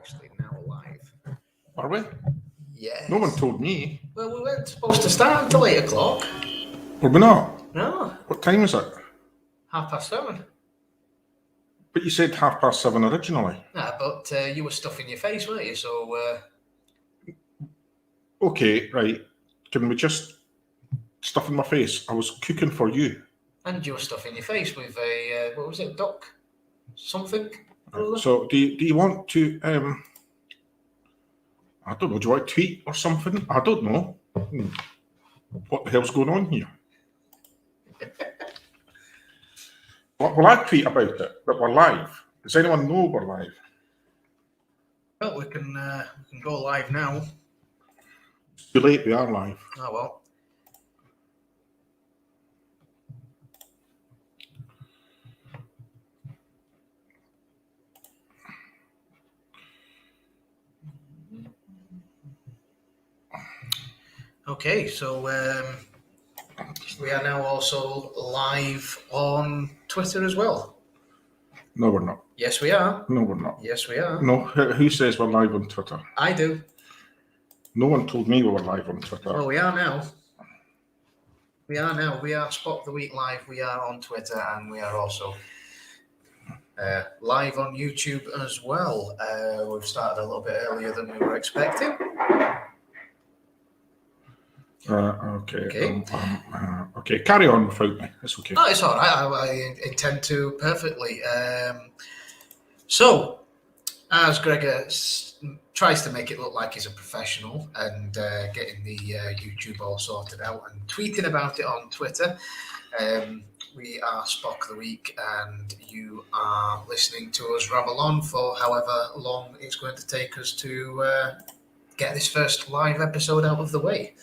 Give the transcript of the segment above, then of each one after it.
actually now live. Are we? Yes. No one told me. Well, we weren't supposed to start until 8 o'clock. Were we not? No, What time is it? 7:30. But you said 7:30 originally. Nah, but you were stuffing your face, weren't you? So, Okay, right. Can we just stuff in my face? I was cooking for you. and you were stuffing your face with a, what was it, duck? Something? So do you want to, I don't know, do you want to tweet or something? I don't know. What the hell's going on here? Well, I tweet about it, but we're live. Does anyone know we're live? Well, we can go live now. It's too late, we are live. Oh, well. Okay, so we are now also live on Twitter as well. No, we're not. Yes, we are. No, we're not. Yes, we are. No, who says we're live on Twitter? I do. No one told me we were live on Twitter. Well, we are now. We are now. We are Spock the Week Live. We are on Twitter, and we are also live on YouTube as well. We've started a little bit earlier than we were expecting. Okay. Okay, carry on without me. It's okay. No, it's all right. I intend to perfectly. So, as Gregor tries to make it look like he's a professional and getting the YouTube all sorted out and tweeting about it on Twitter, we are Spock the Week, and you are listening to us ramble on for however long it's going to take us to get this first live episode out of the way.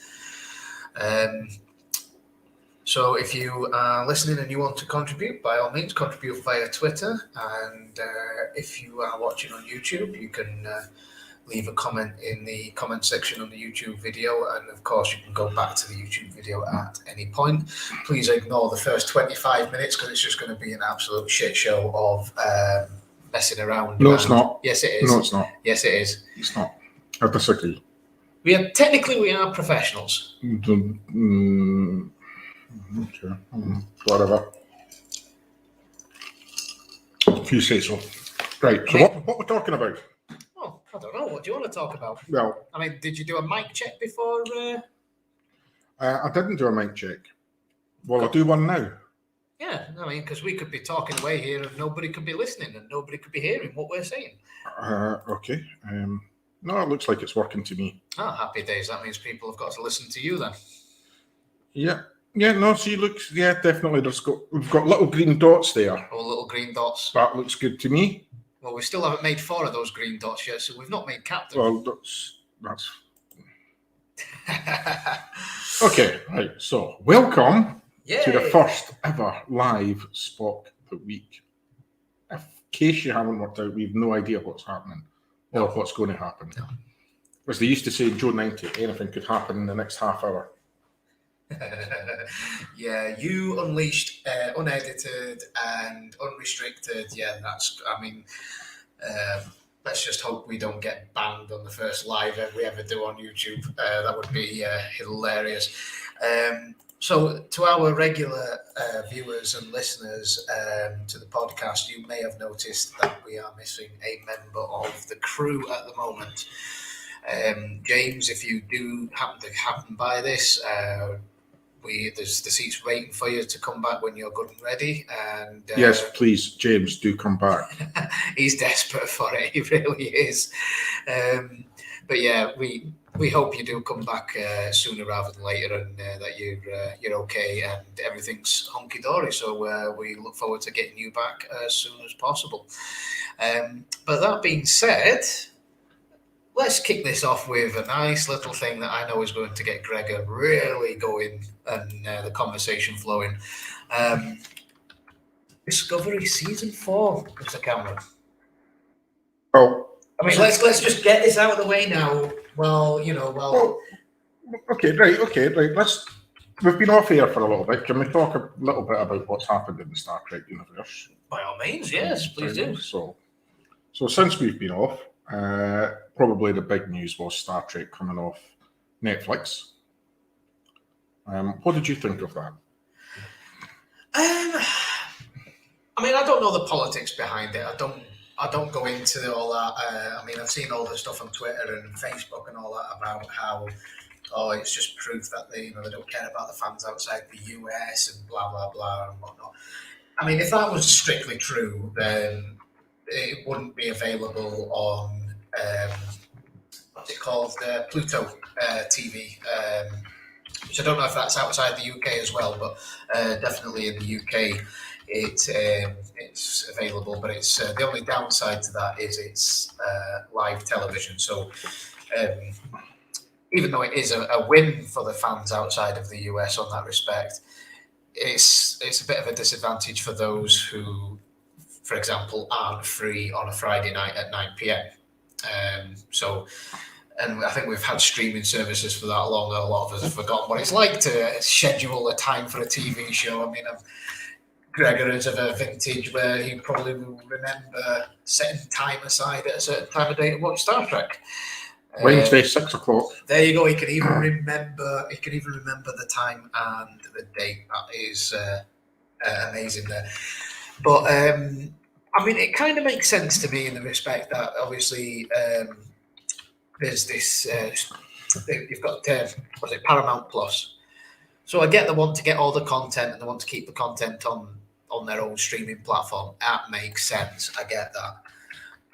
So if you are listening and you want to contribute, by all means, contribute via Twitter. And if you are watching on YouTube, you can leave a comment in the comment section on the YouTube video. And of course, you can go back to the YouTube video at any point. Please ignore the first 25 minutes because it's just going to be an absolute shit show of messing around. No, it's not. Yes, it is. No, it's not. Yes, it is. It's not. I disagree. We are professionals. Okay. Whatever. If you say so. Right. So what we're talking about? Oh, I don't know. What do you want to talk about? Well, I mean, did you do a mic check before? I didn't do a mic check. Well, I'll do one now. Yeah, I mean, because we could be talking away here and nobody could be listening and nobody could be hearing what we're saying. Okay. No, it looks like it's working to me. Oh, happy days. That means people have got to listen to you then. Yeah. Yeah, no, see, looks, yeah, definitely. We've got little green dots there. Oh, little green dots. That looks good to me. Well, we still haven't made 4 of those green dots yet, so we've not made captain. Well, that's... Okay, right. So, welcome to the first ever live Spock the Week. In case you haven't worked out, we've no idea what's happening or what's going to happen. No. As they used to say in Joe 90, anything could happen in the next half hour. Yeah, you unleashed unedited and unrestricted. Yeah, that's, I mean, let's just hope we don't get banned on the first live we ever do on YouTube. That would be hilarious. So to our regular viewers and listeners to the podcast, you may have noticed that we are missing a member of the crew at the moment. James, if you do happen by this, there's the seats waiting for you to come back when you're good and ready. And yes, please, James, do come back. He's desperate for it. He really is. But yeah, we hope you do come back sooner rather than later, and that you're okay and everything's hunky dory. So we look forward to getting you back as soon as possible. But that being said, let's kick this off with a nice little thing that I know is going to get Gregor really going and the conversation flowing. Discovery Season 4, Mr. Cameron. Oh, I mean, let's just get this out of the way now. Well, okay, right. We've been off here for a little bit. Can we talk a little bit about what's happened in the Star Trek universe? By all means, yes, please do. So since we've been off, Probably the big news was Star Trek coming off Netflix. What did you think of that? I mean, I don't know the politics behind it. I don't go into all that. I mean, I've seen all the stuff on Twitter and Facebook and all that about how it's just proof that they don't care about the fans outside the US and blah blah blah and whatnot. I mean, if that was strictly true, then it wouldn't be available on what's it called, Pluto TV. Which I don't know if that's outside the UK as well, but definitely in the UK it's available. But it's the only downside to that is it's live television. So even though it is a win for the fans outside of the US on that respect, it's a bit of a disadvantage for those who, for example, aren't free on a Friday night at 9 p.m. And I think we've had streaming services for that long that a lot of us have forgotten what it's like to schedule a time for a TV show. I mean, Gregor is of a vintage where he probably will remember setting time aside at a certain time of day to watch Star Trek. Wednesday, 6 o'clock. There you go. He can even remember. He can even remember the time and the date. That is amazing there. But I mean, it kind of makes sense to me in the respect that obviously. There's this. You've got Paramount Plus. So I get they want to get all the content and they want to keep the content on their own streaming platform. That makes sense. I get that.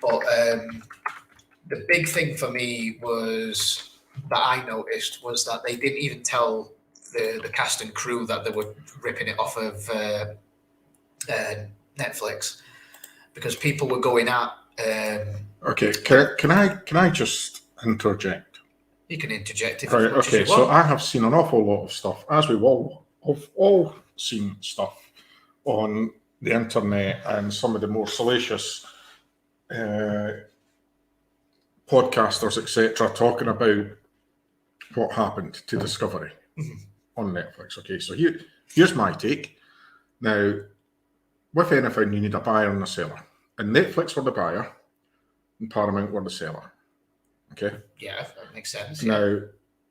But the big thing for me was that I noticed was that they didn't even tell the cast and crew that they were ripping it off of Netflix because people were going at. Okay, can I just interject? You can interject if right, you want. Okay, so I have seen an awful lot of stuff, as we've all seen stuff on the internet and some of the more salacious podcasters, etc., talking about what happened to Discovery on Netflix. Okay, so here's my take. Now, with anything, you need a buyer and a seller. And Netflix were the buyer and Paramount were the seller. Okay? Yeah, that makes sense. Now,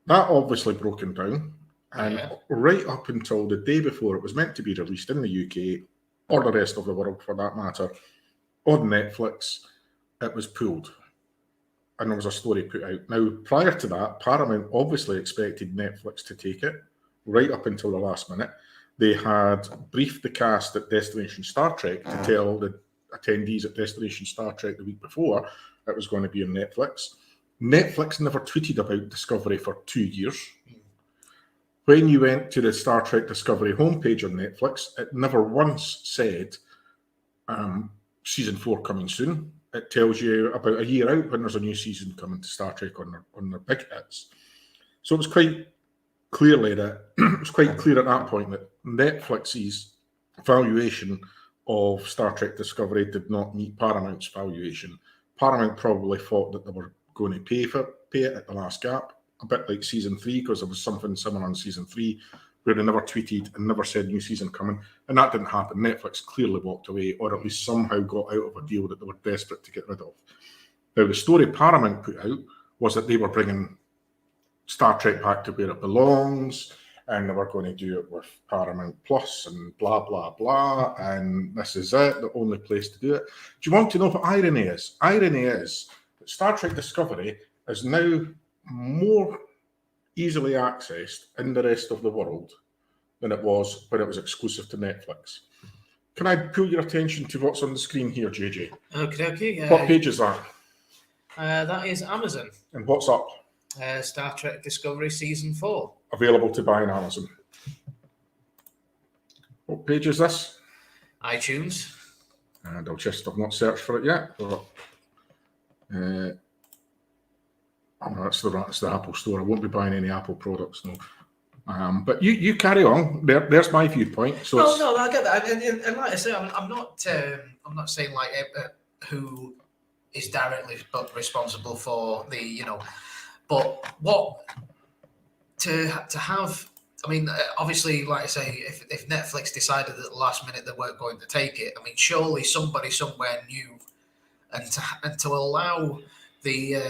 that obviously broken down. And right up until the day before it was meant to be released in the UK, or the rest of the world for that matter, on Netflix, it was pulled. And there was a story put out. Now, prior to that, Paramount obviously expected Netflix to take it right up until the last minute. They had briefed the cast at Destination Star Trek to tell the attendees at Destination Star Trek the week before it was going to be on Netflix. Netflix never tweeted about Discovery for 2 years. When you went to the Star Trek Discovery homepage on Netflix, it never once said season 4 coming soon. It tells you about a year out when there's a new season coming to Star Trek on their big hits. So it was quite clearly that it was quite clear at that point that Netflix's valuation of Star Trek Discovery did not meet Paramount's valuation. Paramount probably thought that they were going to pay it at the last gap, a bit like season 3, because there was something similar on season 3 where they never tweeted and never said new season coming, and that didn't happen. Netflix clearly walked away, or at least somehow got out of a deal that they were desperate to get rid of. Now, the story Paramount put out was that they were bringing Star Trek back to where it belongs, and they were going to do it with Paramount Plus and blah, blah, blah, and this is it, the only place to do it. Do you want to know what irony is? Irony is that Star Trek Discovery is now more easily accessed in the rest of the world than it was when it was exclusive to Netflix. Can I pull your attention to what's on the screen here, JJ? Okay. What page is that? That is Amazon. And what's up? Star Trek Discovery Season 4. Available to buy on Amazon. What page is this? iTunes. And I've not searched for it yet. But, that's the Apple Store. I won't be buying any Apple products, no. But you carry on. There's my viewpoint. So no, I get that. And like I say, I'm not saying like who is directly responsible for the but what to have. I mean, obviously, like I say, if Netflix decided at the last minute they weren't going to take it, I mean, surely somebody somewhere knew, and to allow the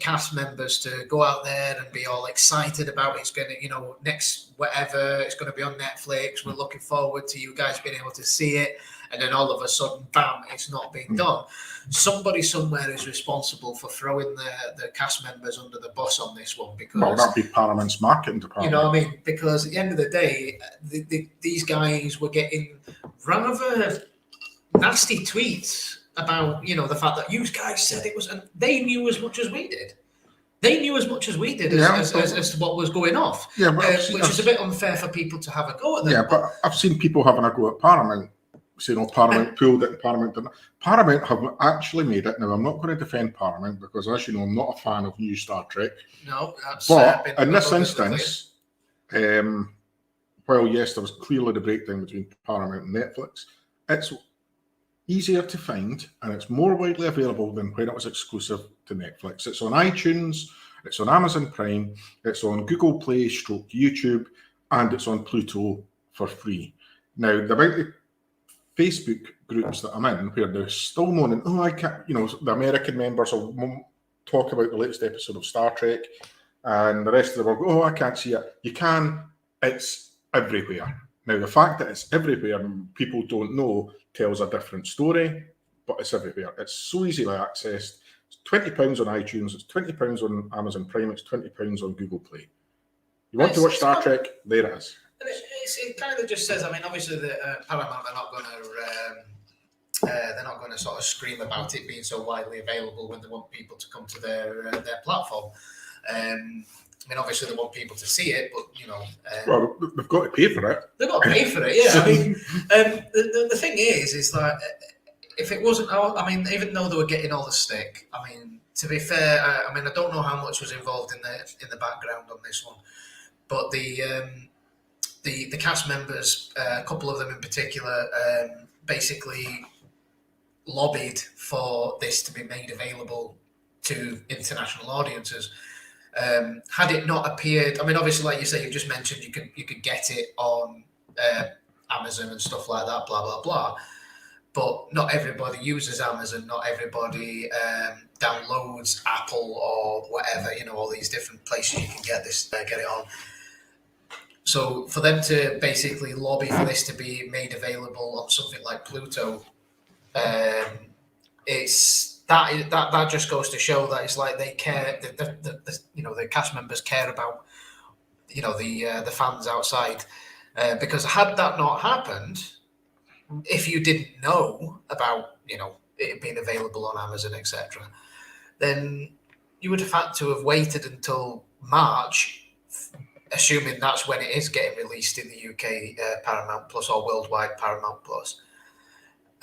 cast members to go out there and be all excited about it's going to, next whatever, it's going to be on Netflix. We're looking forward to you guys being able to see it. And then all of a sudden, bam, it's not being done. Somebody somewhere is responsible for throwing the cast members under the bus on this one, because that'd be Paramount's marketing department. You know what I mean? Because at the end of the day, these guys were getting rather nasty tweets about, the fact that you guys said it was, and they knew as much as we did. They knew as much as we did as to what was going off. Yeah, which is a bit unfair for people to have a go at them. Yeah, but I've seen people having a go at Paramount, saying, Paramount pulled it and Paramount didn't. Paramount have actually made it. Now, I'm not going to defend Paramount because, as you know, I'm not a fan of new Star Trek. No, that's... But in this instance, while, yes, there was clearly the breakdown between Paramount and Netflix, it's easier to find and it's more widely available than when it was exclusive to Netflix. It's on iTunes, it's on Amazon Prime, it's on Google Play / YouTube, and it's on Pluto for free. Now, the amount of Facebook groups that I'm in where they're still moaning, I can't, the American members will talk about the latest episode of Star Trek, and the rest of the world go, I can't see it. You can, it's everywhere. Now, the fact that it's everywhere and people don't know tells a different story, but it's everywhere. It's so easily accessed. It's £20 on iTunes, it's £20 on Amazon Prime, it's £20 on Google Play. You want to watch Star Trek? There it is. It kind of just says, obviously the Paramount, they're not going to sort of scream about it being so widely available when they want people to come to their platform. Obviously they want people to see it, but well, they've got to pay for it. They've got to pay for it, yeah. The thing is that if it wasn't, even though they were getting all the stick, to be fair, I don't know how much was involved in the background on this one, but the cast members, a couple of them in particular, basically lobbied for this to be made available to international audiences. Had it not appeared, obviously, like you say, you just mentioned you could get it on Amazon and stuff like that, blah blah blah. But not everybody uses Amazon. Not everybody downloads Apple or whatever. All these different places you can get it on. So for them to basically lobby for this to be made available on something like Pluto, it's that just goes to show that it's like they care. The cast members care about the fans outside, because had that not happened, if you didn't know about it being available on Amazon, etc., then you would have had to have waited until March, assuming that's when it is getting released in the UK Paramount Plus or worldwide Paramount Plus.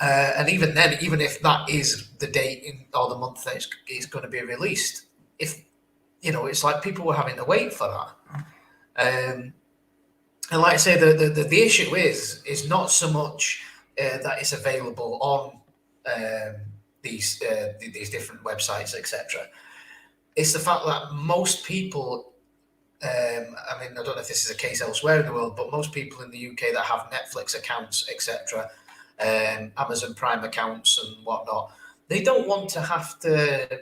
And even then, even if that is the date or the month that it's going to be released, it's like people were having to wait for that. And like I say, the issue is not so much that it's available on these different websites, etc. It's the fact that most people, I don't know if this is a case elsewhere in the world, but most people in the UK that have Netflix accounts, etc., Amazon Prime accounts and whatnot, they don't want to have to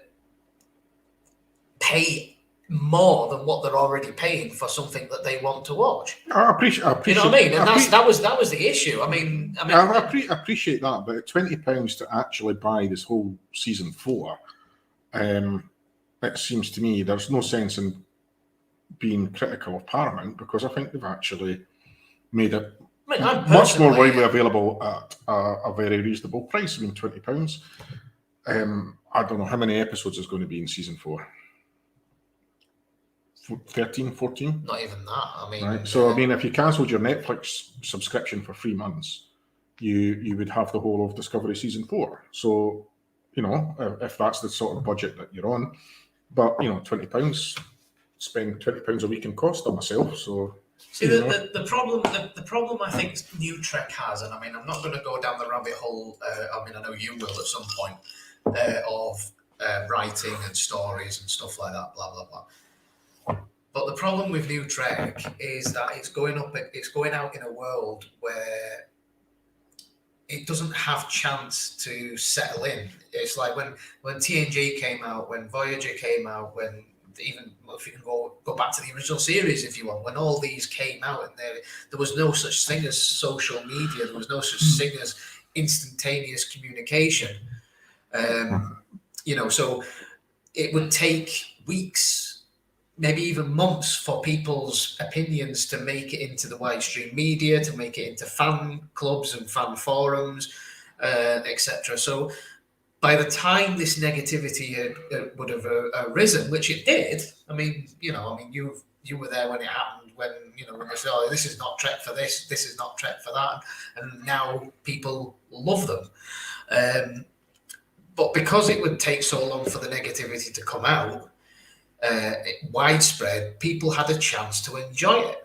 pay more than what they're already paying for something that they want to watch. I appreciate. You know what I mean? And that was the issue. I appreciate that, but £20 to actually buy this whole season 4, it seems to me there's no sense in being critical of Paramount, because I think they've actually made it much more widely available at a very reasonable price. £20. I don't know how many episodes is going to be in season 4. 13, 14? Not even that. Right. So, if you cancelled your Netflix subscription for 3 months, you would have the whole of Discovery season 4. So, if that's the sort of budget that you're on, but £20, spend £20 a week in cost on myself. So, see, the problem I think New Trek has, and I'm not going to go down the rabbit hole. I know you will at some point, of writing and stories and stuff like that. Blah blah blah. But the problem with New Trek is that it's going out in a world where it doesn't have chance to settle in. It's like when TNG came out, when Voyager came out, when even if you can go back to the original series if you want, when all these came out, and there was no such thing as social media, there was no such thing as instantaneous communication. So it would take weeks, maybe even months, for people's opinions to make it into the widestream media, to make it into fan clubs and fan forums, etc. So by the time this negativity would have arisen, which it did, you were there when it happened, when they said, "Oh, this is not Trek for this is not Trek for that," and now people love them. But because it would take so long for the negativity to come out, widespread, people had a chance to enjoy it.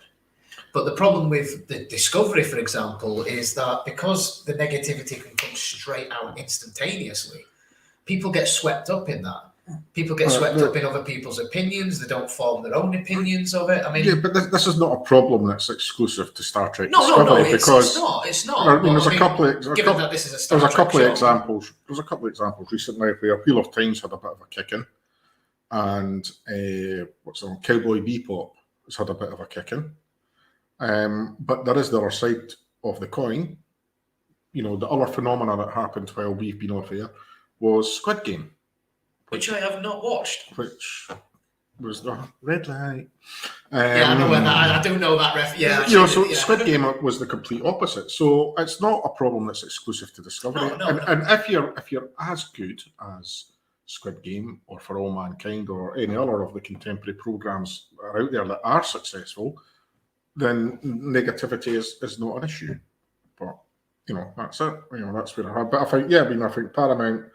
But the problem with the Discovery, for example, is that because the negativity can come straight out instantaneously, people get swept up in that. People get swept up in other people's opinions. They don't form their own opinions of it. Yeah, but this is not a problem that's exclusive to Star Trek Discovery. No, it's not. There's a couple of given that this is a Star Trek show, examples. There's a couple of examples recently where Wheel of Time's had a bit of a kick-in, and Cowboy Bebop has had a bit of a kick-in. But there is the other side of the coin. The other phenomena that happened while we've been off air was Squid Game. Which I have not watched. Which was the red light. I know that. I do know that ref. Yeah. Squid Game was the complete opposite. So it's not a problem that's exclusive to Discovery. No. And if you're as good as Squid Game or For All Mankind or any other of the contemporary programs that are out there that are successful, then negativity is not an issue. But that's it. That's where I have. But I think Paramount.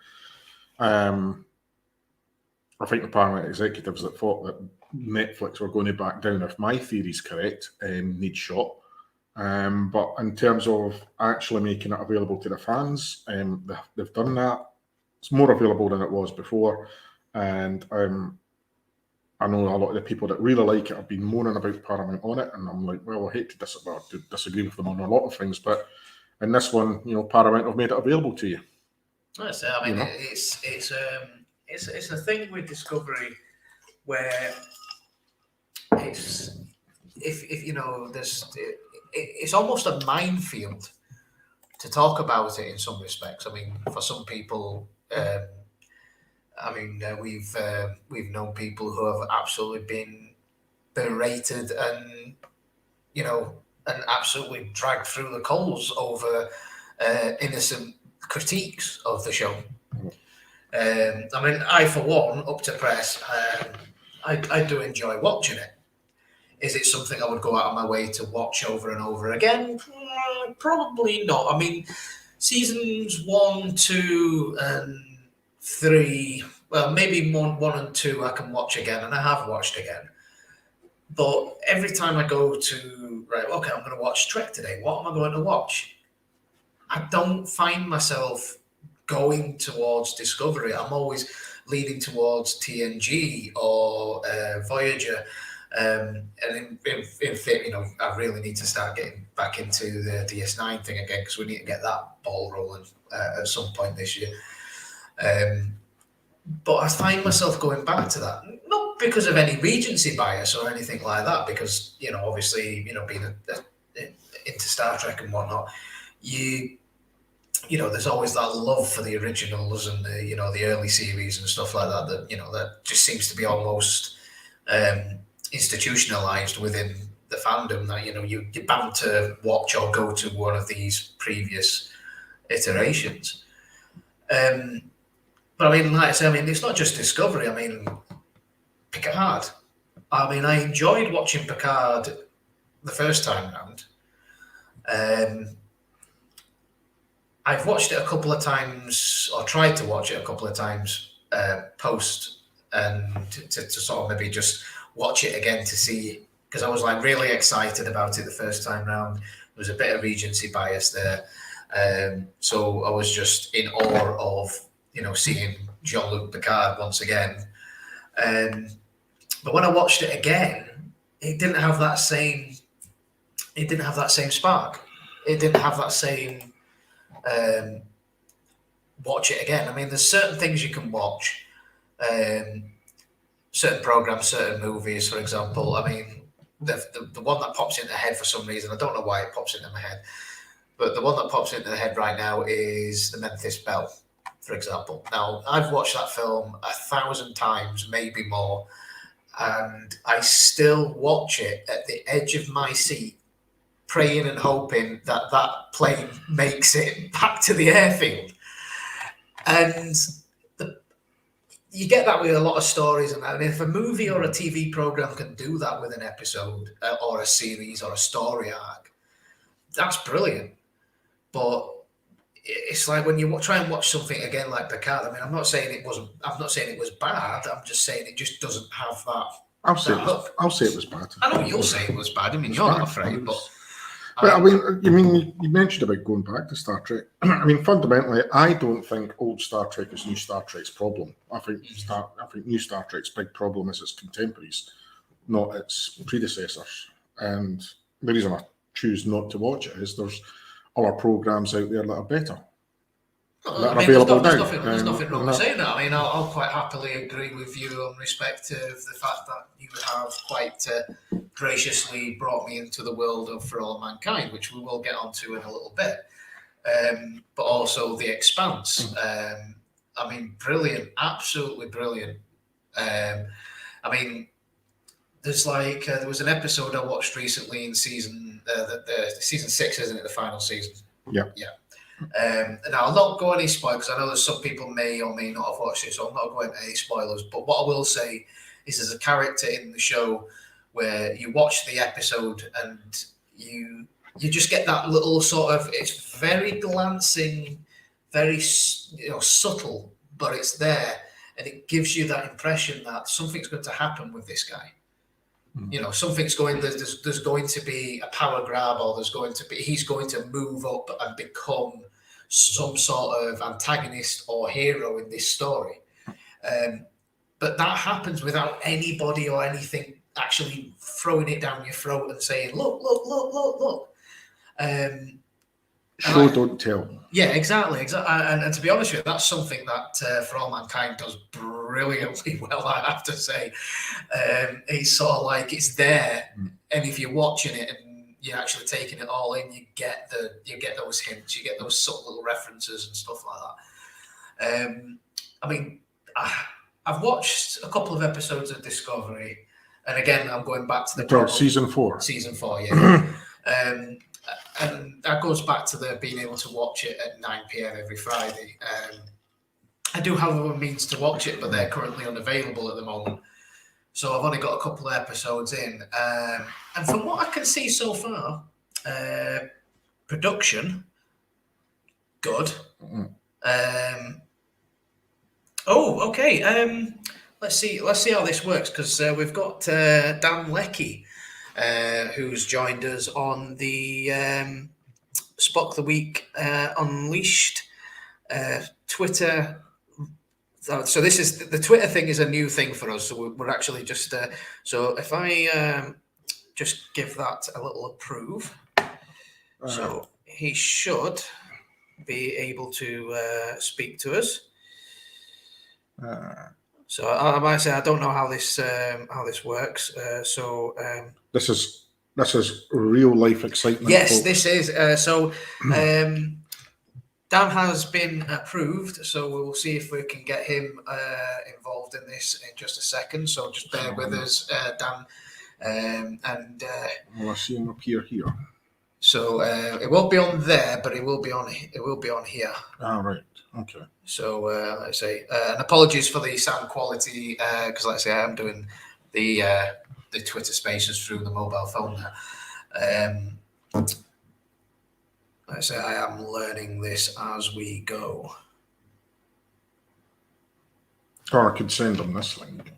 I think the Paramount executives that thought that Netflix were going to back down, if my theory's correct, need shot. But in terms of actually making it available to the fans, they've done that. It's more available than it was before. And I know a lot of the people that really like it have been moaning about Paramount on it. And I'm like, well, I hate to disagree with them on a lot of things. But in this one, Paramount have made it available to you. It's a thing with Discovery where it's almost a minefield to talk about it in some respects. I mean, for some people, we've known people who have absolutely been berated and absolutely dragged through the coals over innocent critiques of the show. I, for one, up to press, I do enjoy watching it. Is it something I would go out of my way to watch over and over again? Probably not. I mean, seasons 1, 2, and 3, well, maybe 1 and 2 I can watch again, and I have watched again. But every time I go to, I'm going to watch Trek today. What am I going to watch? I don't find myself going towards Discovery. I'm always leaning towards TNG or Voyager. And in fact, I really need to start getting back into the DS9 thing again, because we need to get that ball rolling at some point this year. But I find myself going back to that, not because of any regency bias or anything like that, because, obviously, being into Star Trek and whatnot, there's always that love for the originals and the early series and stuff like that, that just seems to be almost institutionalized within the fandom, that, you're bound to watch or go to one of these previous iterations. But like I say, it's not just Discovery. Picard. I enjoyed watching Picard the first time round. I've watched it a couple of times, or tried to watch it a couple of times post, and to sort of maybe just watch it again to see, because I was really excited about it the first time round. There was a bit of regency bias there, so I was just in awe of seeing Jean-Luc Picard once again. But when I watched it again, it didn't have that same spark. It didn't have that same watch it again. I mean, there's certain things you can watch, certain programs, certain movies, for example. I mean, the one that pops into the head for some reason, I don't know why it pops into my head, but the one that pops into the head right now is The Memphis Belle, for example. Now, I've watched that film 1,000 times, maybe more, and I still watch it at the edge of my seat, praying and hoping that that plane makes it back to the airfield. And you get that with a lot of stories, and if a movie or a TV program can do that with an episode or a series or a story arc, that's brilliant. But it's like when you try and watch something again like Picard. I mean, I'm not saying it was bad. I'm just saying it just doesn't have that. I'll say it was bad. I know you'll say it was bad. I mean, you're not afraid, but. But I mean, you mentioned about going back to Star Trek. I mean, fundamentally, I don't think old Star Trek is new Star Trek's problem. I think new Star Trek's big problem is its contemporaries, not its predecessors. And the reason I choose not to watch it is there's other programs out there that are better. Well, I mean, there's nothing wrong with saying that. I mean, I'll quite happily agree with you on respect to the fact that you have quite graciously brought me into the world of For All Mankind, which we will get onto in a little bit. But also The Expanse. I mean, brilliant, absolutely brilliant. I mean, there's there was an episode I watched recently in season 6, isn't it? The final season. Yeah. Now, I'll not go any spoilers because I know that some people may or may not have watched it, so I'm not going into any spoilers. But what I will say is there's a character in the show where you watch the episode and you just get that little sort of, it's very glancing, very subtle, but it's there, and it gives you that impression that something's going to happen with this guy. Something's there's going to be a power grab, or he's going to move up and become some sort of antagonist or hero in this story. But that happens without anybody or anything actually throwing it down your throat and saying, look. Show, don't tell. Yeah, exactly. And to be honest with you, that's something that For All Mankind does brilliantly well, I have to say. It's sort of like it's there, and if you're watching it and you're actually taking it all in, you get those hints, you get those subtle little references and stuff like that. I mean, I've watched a couple of episodes of Discovery, and again, I'm going back to the season 4. Season 4, yeah. And that goes back to being able to watch it at 9 p.m. every Friday. I do have other means to watch it, but they're currently unavailable at the moment. So I've only got a couple of episodes in. And from what I can see so far, production, good. Okay. Let's see how this works, because we've got Dan Leckie, who's joined us on the Spock the Week Unleashed Twitter. So this is the Twitter thing is a new thing for us. So we're actually just so if I just give that a little approve, so he should be able to speak to us. So I might say I don't know how this works. This is real life excitement. Yes, folks. this is. Dan has been approved, so we'll see if we can get him involved in this in just a second. So just bear with us, Dan. Well, I see him appear here. So it won't be on there, but it will be on here. Right. Okay. So let's say, and apologies for the sound quality, because like I say, I am doing the Twitter Spaces through the mobile phone now. Like I say, I am learning this as we go. Or I could send them this link.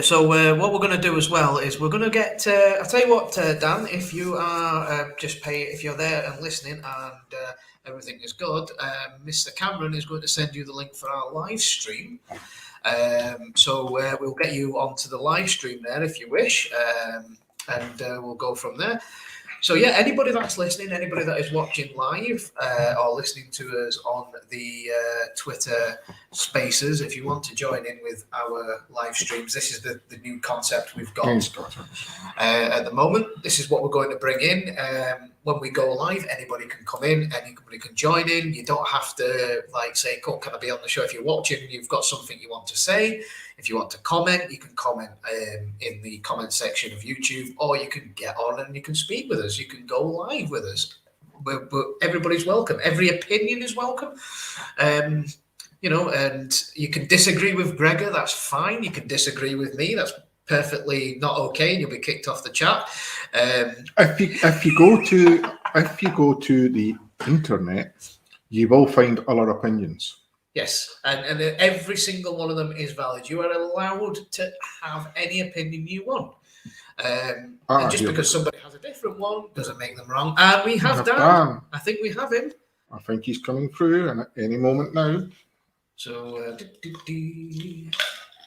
So what we're going to do as well is we're going to get. I'll tell you what, Dan. If you are if you're there and listening and everything is good, Mr. Cameron is going to send you the link for our live stream. So we'll get you onto the live stream there if you wish, and we'll go from there. So yeah, anybody that's listening, anybody that is watching live or listening to us on the Twitter Spaces, if you want to join in with our live streams, this is the new concept we've got at the moment. This is what we're going to bring in. When we go live, anybody can come in, anybody can join in. You don't have to say, "Cool, can I be on the show?" If you're watching, you've got something you want to say. If you want to comment, you can comment in the comment section of YouTube, or you can get on and you can speak with us. You can go live with us. Everybody's welcome. Every opinion is welcome. And you can disagree with Gregor. That's fine. You can disagree with me. That's perfectly not okay, and you'll be kicked off the chat. If you go to the internet, you will find other opinions. Yes, and every single one of them is valid. You are allowed to have any opinion you want. And just because somebody has a different one doesn't make them wrong. And we have Dan. I think we have him. I think he's coming through at any moment now. So,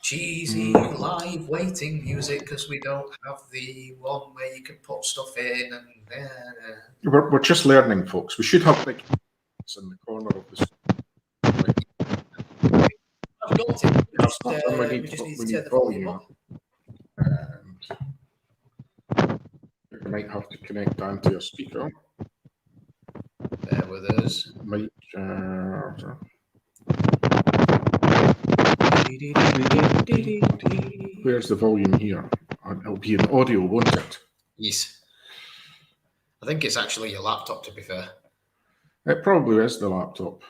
cheesy live waiting music, because we don't have the one where you can put stuff in. And we're just learning, folks. We should have in the corner of the. I've got it. We just need to turn the volume up. And you might have to connect Dan to your speaker. Bear with us. Where's the volume here? It'll be in audio, won't it? Yes. I think it's actually your laptop, to be fair. It probably is the laptop.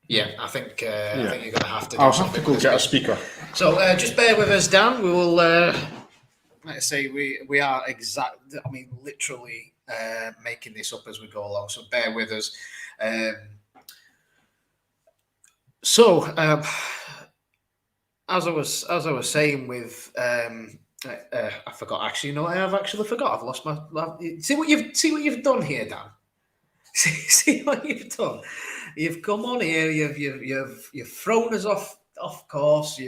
Yeah, I think you're going to have to do I'll something. have to go get a speaker. So just bear with us, Dan. We will, like I say, we are literally making this up as we go along. So bear with us. As I was saying with, I forgot. Actually, no, I have actually forgot. I've lost my. See what you've done here, Dan. See what you've done. You've come on here. You've thrown us off course.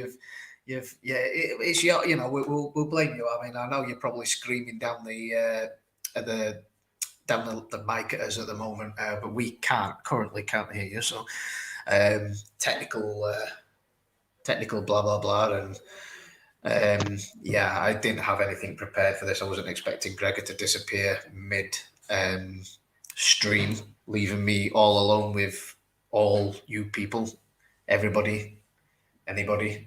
It's your. We'll blame you. I mean, I know you're probably screaming down the mic at us at the moment, but we currently can't hear you. So technical blah blah blah, and I didn't have anything prepared for this. I wasn't expecting Gregor to disappear mid stream, leaving me all alone with all you people, everybody, anybody.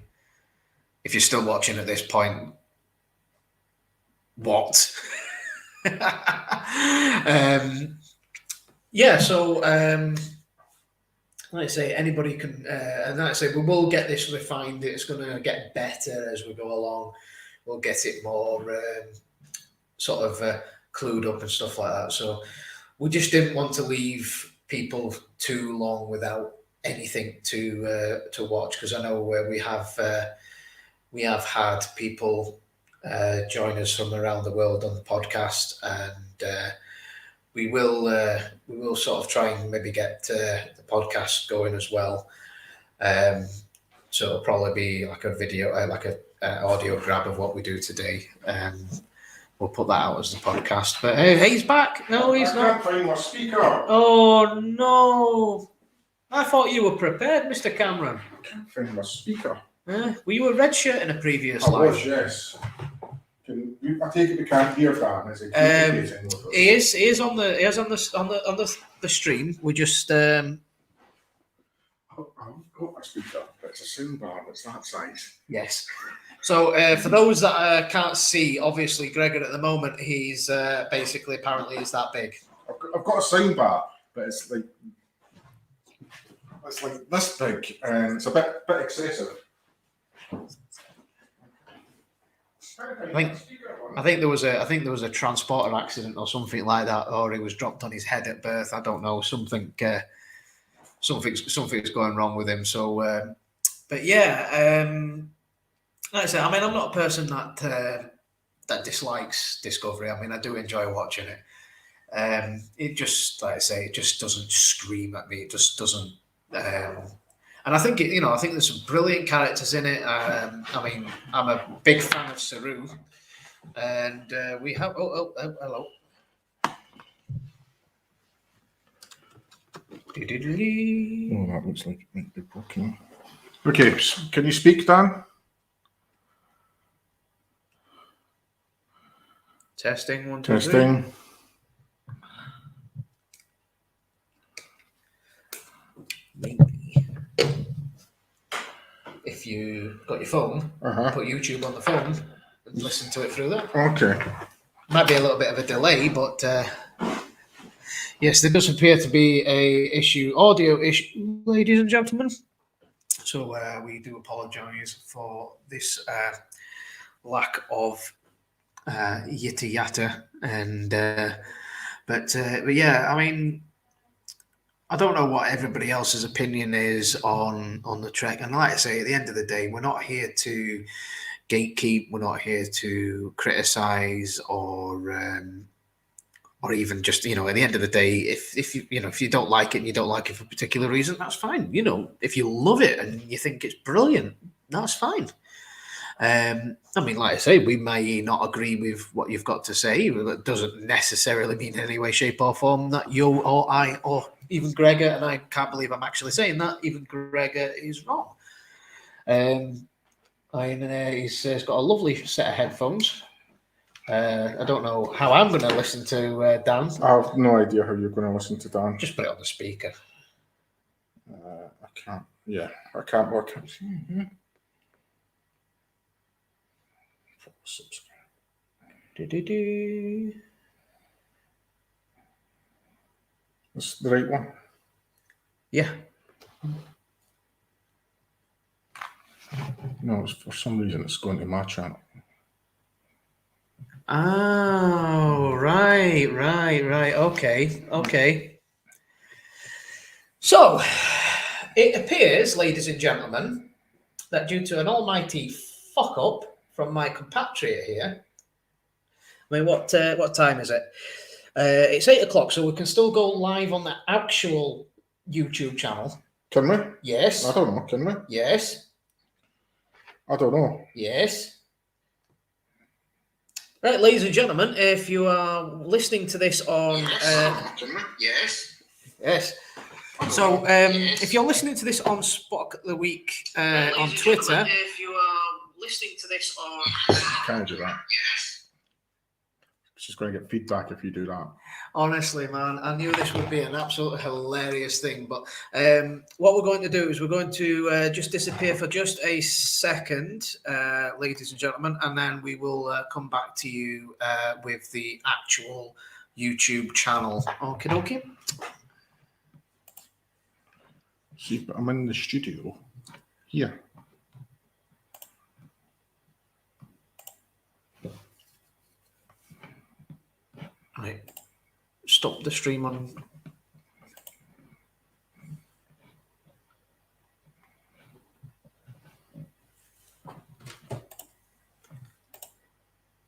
If you're still watching at this point, what? So like I say, anybody can, and like I say, we will get this refined. It's going to get better as we go along. We'll get it more clued up and stuff like that. So we just didn't want to leave people too long without anything to watch, because I know we have had people join us from around the world on the podcast, and we will sort of try and maybe get the podcast going as well. So it'll probably be like a video, like a audio grab of what we do today. We'll put that out as the podcast. But hey, he's back. No, he's not. I can't find my speaker. Oh no! I thought you were prepared, Mr. Cameron. I can't find my speaker. Were you a red shirt in a previous live? I was, yes. I take it we can't hear that. Is it he is on the stream. We just I've got my speaker. It's a sound bar. It's that size. Yes. So for those that can't see, obviously Gregor at the moment, he's basically apparently is that big. I've got a sound bar, but it's like this big, and it's a bit excessive. I think there was a transporter accident or something like that, or he was dropped on his head at birth. I don't know, something's going wrong with him. So, but yeah, like I say, I mean, I'm not a person that dislikes Discovery. I mean, I do enjoy watching it. It just, like I say, it just doesn't scream at me. It just doesn't. And I think I think there's some brilliant characters in it. I mean, I'm a big fan of Saru. And we have. Oh, hello. Oh, that looks like it might be broken. Okay, can you speak, Dan? Testing 1, 2, Testing. 3. Maybe if you got your phone, put YouTube on the phone and listen to it through that. Okay. Might be a little bit of a delay, but yes, there does appear to be a audio issue, ladies and gentlemen. So we do apologise for this lack of yitter yatta, and but yeah, I mean, I don't know what everybody else's opinion is on the Trek, and like I say, at the end of the day, we're not here to gatekeep. We're not here to criticise or even just, at the end of the day, if you don't like it and you don't like it for a particular reason, that's fine. If you love it and you think it's brilliant, that's fine. I mean, like I say, we may not agree with what you've got to say, but that doesn't necessarily mean in any way, shape, or form that you or I or even Gregor, and I can't believe I'm actually saying that, even Gregor is wrong. He's got a lovely set of headphones. I don't know how I'm going to listen to Dan. I have no idea how you're going to listen to Dan. Just put it on the speaker. I can't. Yeah, I can't work it. Subscribe. That's the right one. Yeah. No, for some reason it's going to my channel. Oh, right. Okay. So, it appears, ladies and gentlemen, that due to an almighty fuck up from my compatriot here, I mean, what time is it? It's 8 o'clock, so we can still go live on the actual YouTube channel. Can we? Yes. I don't know. Can we? Yes. I don't know. Yes. Right, ladies and gentlemen, if you are listening to this on... Yes. Yes. So, if you're listening to this on Spock the Week on Twitter... If you are listening to this on... Can I do that? Yes. She's going to get feedback if you do that. Honestly, man, I knew this would be an absolutely hilarious thing. But what we're going to do is we're going to just disappear for just a second, ladies and gentlemen, and then we will come back to you with the actual YouTube channel. Okie dokie. See, but I'm in the studio here. Right. Stop the stream on